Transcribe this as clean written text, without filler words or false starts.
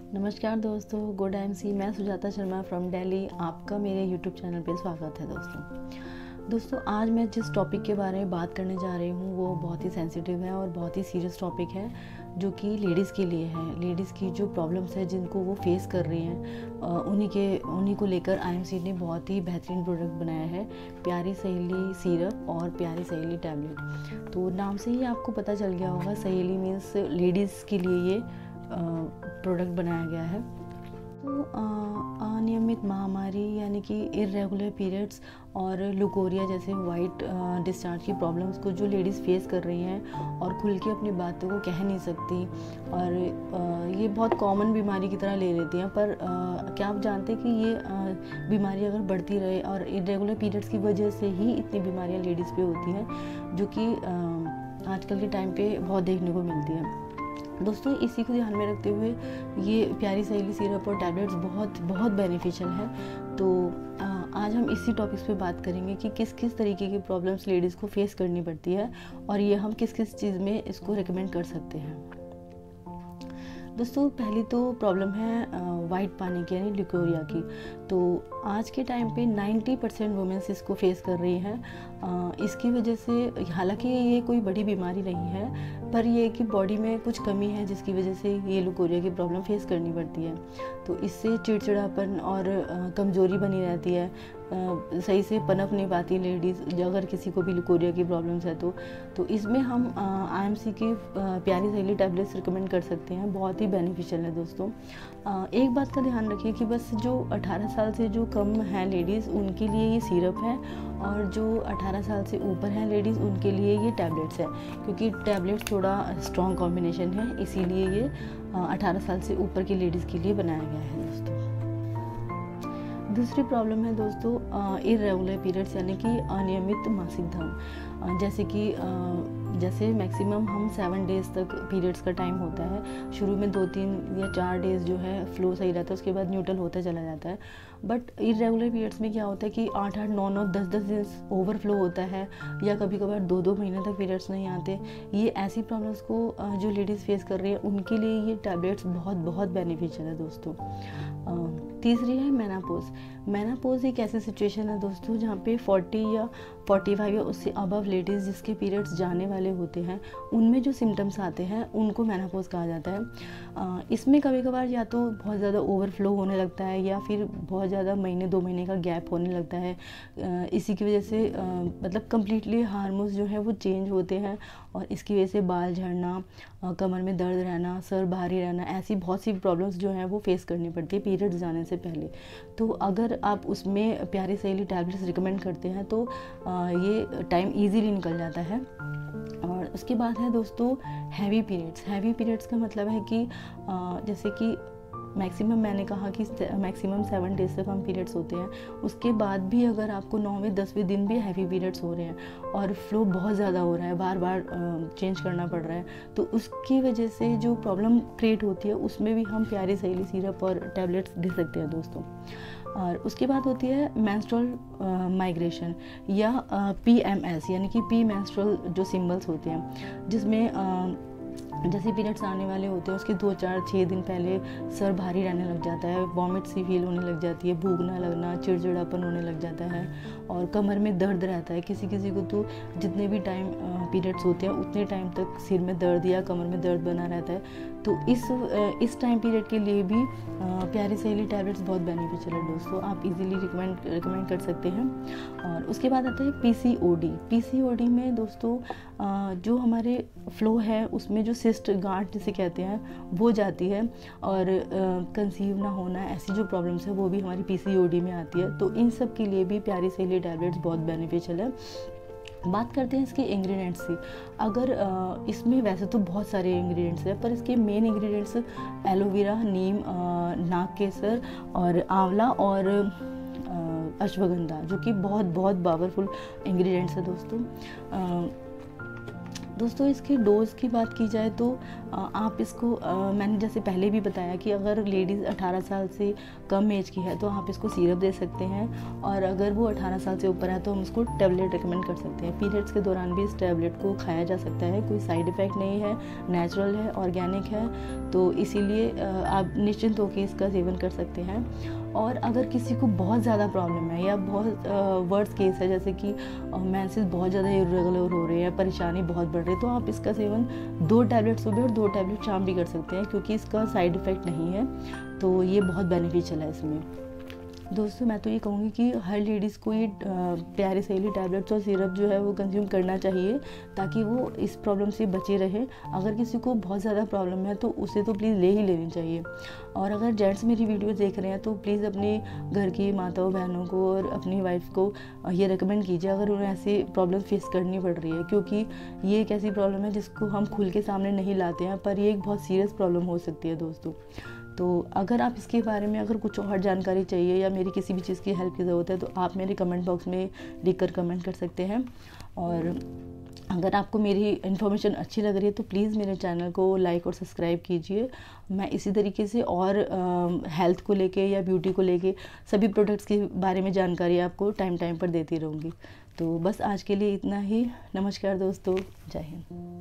नमस्कार दोस्तों, good MC. मैं सुजाता शर्मा फ्रॉम दिल्ली। आपका मेरे यूट्यूब चैनल पे स्वागत है दोस्तों। आज मैं जिस टॉपिक के बारे में बात करने जा रही हूँ वो बहुत ही सेंसिटिव है और बहुत ही सीरियस टॉपिक है, जो कि लेडीज़ के लिए है। लेडीज़ की जो प्रॉब्लम्स है जिनको वो फेस कर रही हैं, उन्हीं को लेकर आईएमसी ने बहुत ही बेहतरीन प्रोडक्ट बनाया है, प्यारी सहेली सिरप और प्यारी सहेली टैबलेट। तो नाम से ही आपको पता चल गया होगा, सहेली मीन्स लेडीज़ के लिए ये प्रोडक्ट बनाया गया है। तो अनियमित महामारी यानी कि इरेगुलर पीरियड्स और लुकोरिया जैसे वाइट डिस्चार्ज की प्रॉब्लम्स को जो लेडीज़ फेस कर रही हैं और खुल के अपनी बातों को कह नहीं सकती, और ये बहुत कॉमन बीमारी की तरह ले लेती हैं। पर क्या आप जानते हैं कि ये बीमारी अगर बढ़ती रहे और इरेगुलर पीरियड्स की वजह से ही इतनी बीमारियां लेडीज़ पे होती हैं, जो कि आजकल के टाइम पे बहुत देखने को मिलती है। दोस्तों, इसी को ध्यान में रखते हुए ये प्यारी सहेली सिरप और टैबलेट्स बहुत बेनिफिशियल है। तो आज हम इसी टॉपिक्स पे बात करेंगे कि किस किस तरीके की प्रॉब्लम्स लेडीज़ को फेस करनी पड़ती है और ये हम किस किस चीज़ में इसको रिकमेंड कर सकते हैं। दोस्तों, पहली तो प्रॉब्लम है वाइट पानी की यानी लिकोरिया की। तो आज के टाइम पे 90% वुमेन्स इसको फेस कर रही हैं। इसकी वजह से, हालांकि ये कोई बड़ी बीमारी नहीं है, पर ये कि बॉडी में कुछ कमी है जिसकी वजह से ये लिकोरिया की प्रॉब्लम फेस करनी पड़ती है। तो इससे चिड़चिड़ापन और कमज़ोरी बनी रहती है, सही से पनप नहीं पाती लेडीज़ अगर किसी को भी लिकोरिया की प्रॉब्लम्स है तो इसमें हम आईएमसी की प्यारी सहेली टैबलेट्स रिकमेंड कर सकते हैं। बहुत ही बेनिफिशियल है दोस्तों। एक बात का ध्यान रखिए कि बस जो 18 साल से जो कम है लेडीज़ उनके लिए ये सिरप है, और जो 18 साल से ऊपर हैं लेडीज़ उनके लिए ये टैबलेट्स है, क्योंकि टैबलेट्स थोड़ा स्ट्रॉन्ग कॉम्बिनेशन है, इसीलिए ये 18 साल से ऊपर की लेडीज़ के लिए बनाया गया है दोस्तों। दूसरी प्रॉब्लम है दोस्तों इरेगुलर पीरियड्स यानी कि अनियमित मासिक धर्म। जैसे मैक्सिमम हम 7 डेज़ तक पीरियड्स का टाइम होता है। शुरू में 2-3 या 4 डेज़ जो है फ्लो सही रहता है, उसके बाद न्यूट्रल होता चला जाता है। बट इरेगुलर पीरियड्स में क्या होता है कि 8-8, 9-9, 10-10 दिन ओवरफ्लो होता है, या कभी कभार 2-2 महीने तक पीरियड्स नहीं आते। ये ऐसी प्रॉब्लम्स को जो लेडीज़ फेस कर रही है उनके लिए ये टैबलेट्स बहुत बेनिफिशियल है दोस्तों। तीसरी है मेनापोज एक ऐसी सिचुएशन है दोस्तों जहाँ पे 40 या 45 या उससे अबव लेडीज़ जिसके पीरियड्स जाने वाले होते हैं, उनमें जो सिम्टम्स आते हैं उनको मेनापोज कहा जाता है। इसमें कभी कभार या तो बहुत ज़्यादा ओवरफ्लो होने लगता है, या फिर बहुत ज़्यादा 1-2 महीने का गैप होने लगता है। इसी की वजह से मतलब कम्प्लीटली हार्मोन्स जो है वो चेंज होते हैं, और इसकी वजह से बाल झड़ना, कमर में दर्द रहना, सर भारी रहना, ऐसी बहुत सी प्रॉब्लम्स जो हैं वो फेस करनी पड़ती है पीरियड्स जाने से पहले। तो अगर आप उसमें प्यारी सहेली टैबलेट्स रिकमेंड करते हैं तो ये टाइम इजीली निकल जाता है। और उसके बाद है दोस्तों हैवी पीरियड्स का मतलब है कि जैसे कि मैक्सिमम, मैंने कहा कि मैक्सिमम 7 डेज़ तक हम पीरियड्स होते हैं, उसके बाद भी अगर आपको 9वें 10वें दिन भी हैवी पीरियड्स हो रहे हैं और फ्लो बहुत ज़्यादा हो रहा है, बार बार चेंज करना पड़ रहा है, तो उसकी वजह से जो प्रॉब्लम क्रिएट होती है उसमें भी हम प्यारी सहेली सिरप और टैबलेट्स दे सकते हैं दोस्तों। और उसके बाद होती है मेंस्ट्रुअल माइग्रेशन या PMS यानी कि प्री मेंस्ट्रुअल जो सिम्बल्स होते हैं, जिसमें जैसे पीरियड्स आने वाले होते हैं उसके 2-4-6 दिन पहले सर भारी रहने लग जाता है, वॉमिट सी फील होने लग जाती है, भूख ना लगना, चिड़चिड़ापन होने लग जाता है, और कमर में दर्द रहता है। किसी किसी को तो जितने भी टाइम पीरियड्स होते हैं उतने टाइम तक सिर में दर्द या कमर में दर्द बना रहता है। तो इस टाइम पीरियड के लिए भी प्यारी सहेली टैबलेट्स बहुत बेनिफिशियल है दोस्तों, आप इजीली रिकमेंड कर सकते हैं। और उसके बाद आता है PCOD में दोस्तों जो हमारे फ्लो है उसमें जो सिस्ट गांठ जिसे कहते हैं वो जाती है, और कंसीव ना होना, ऐसी जो प्रॉब्लम्स है वो भी हमारी PCOD में आती है। तो इन सब के लिए भी प्यारी सहेली टैबलेट्स बहुत बेनिफिशियल है। बात करते हैं इसके इंग्रेडिएंट्स की। अगर इसमें वैसे तो बहुत सारे इंग्रेडिएंट्स हैं, पर इसके मेन इंग्रेडिएंट्स एलोवेरा, नीम, नाग केसर और आंवला और अश्वगंधा, जो कि बहुत पावरफुल इंग्रेडिएंट्स है दोस्तों। दोस्तों इसकी डोज़ की बात की जाए तो आप इसको मैंने जैसे पहले भी बताया कि अगर लेडीज़ 18 साल से कम एज की है तो आप इसको सिरप दे सकते हैं, और अगर वो 18 साल से ऊपर है तो हम उसको टैबलेट रिकमेंड कर सकते हैं। पीरियड्स के दौरान भी इस टैबलेट को खाया जा सकता है, कोई साइड इफ़ेक्ट नहीं है, नेचुरल है, ऑर्गेनिक है, तो इसीलिए आप निश्चिंत होकर इसका सेवन कर सकते हैं। और अगर किसी को बहुत ज़्यादा प्रॉब्लम है या बहुत वर्स्ट केस है, जैसे कि मेंसेस बहुत ज़्यादा इरेगुलर हो रहे हैं, परेशानी बहुत बढ़ रही है, तो आप इसका सेवन 2 टैबलेट सुबह और 2 टैबलेट शाम भी कर सकते हैं, क्योंकि इसका साइड इफ़ेक्ट नहीं है, तो ये बहुत बेनिफिशियल है इसमें। दोस्तों मैं तो ये कहूँगी कि हर लेडीज़ को ये प्यारे सहेली टैबलेट्स और सिरप जो है वो कंज्यूम करना चाहिए, ताकि वो इस प्रॉब्लम से बचे रहे। अगर किसी को बहुत ज़्यादा प्रॉब्लम है तो उसे तो प्लीज़ ले ही लेनी चाहिए। और अगर जेंट्स मेरी वीडियो देख रहे हैं तो प्लीज़ अपने घर की माताओं बहनों को और अपनी वाइफ को ये रिकमेंड कीजिए अगर उन्हें ऐसी प्रॉब्लम फेस करनी पड़ रही है, क्योंकि ये एक ऐसी प्रॉब्लम है जिसको हम खुल के सामने नहीं लाते हैं, पर ये एक बहुत सीरियस प्रॉब्लम हो सकती है दोस्तों। तो अगर आप इसके बारे में अगर कुछ और जानकारी चाहिए या मेरी किसी भी चीज़ की हेल्प की ज़रूरत है तो आप मेरे कमेंट बॉक्स में लिखकर कमेंट कर सकते हैं। और अगर आपको मेरी इन्फॉर्मेशन अच्छी लग रही है तो प्लीज़ मेरे चैनल को लाइक और सब्सक्राइब कीजिए। मैं इसी तरीके से और हेल्थ को लेके या ब्यूटी को लेके सभी प्रोडक्ट्स के बारे में जानकारी आपको टाइम टाइम पर देती रहूँगी। तो बस आज के लिए इतना ही। नमस्कार दोस्तों, जय हिंद।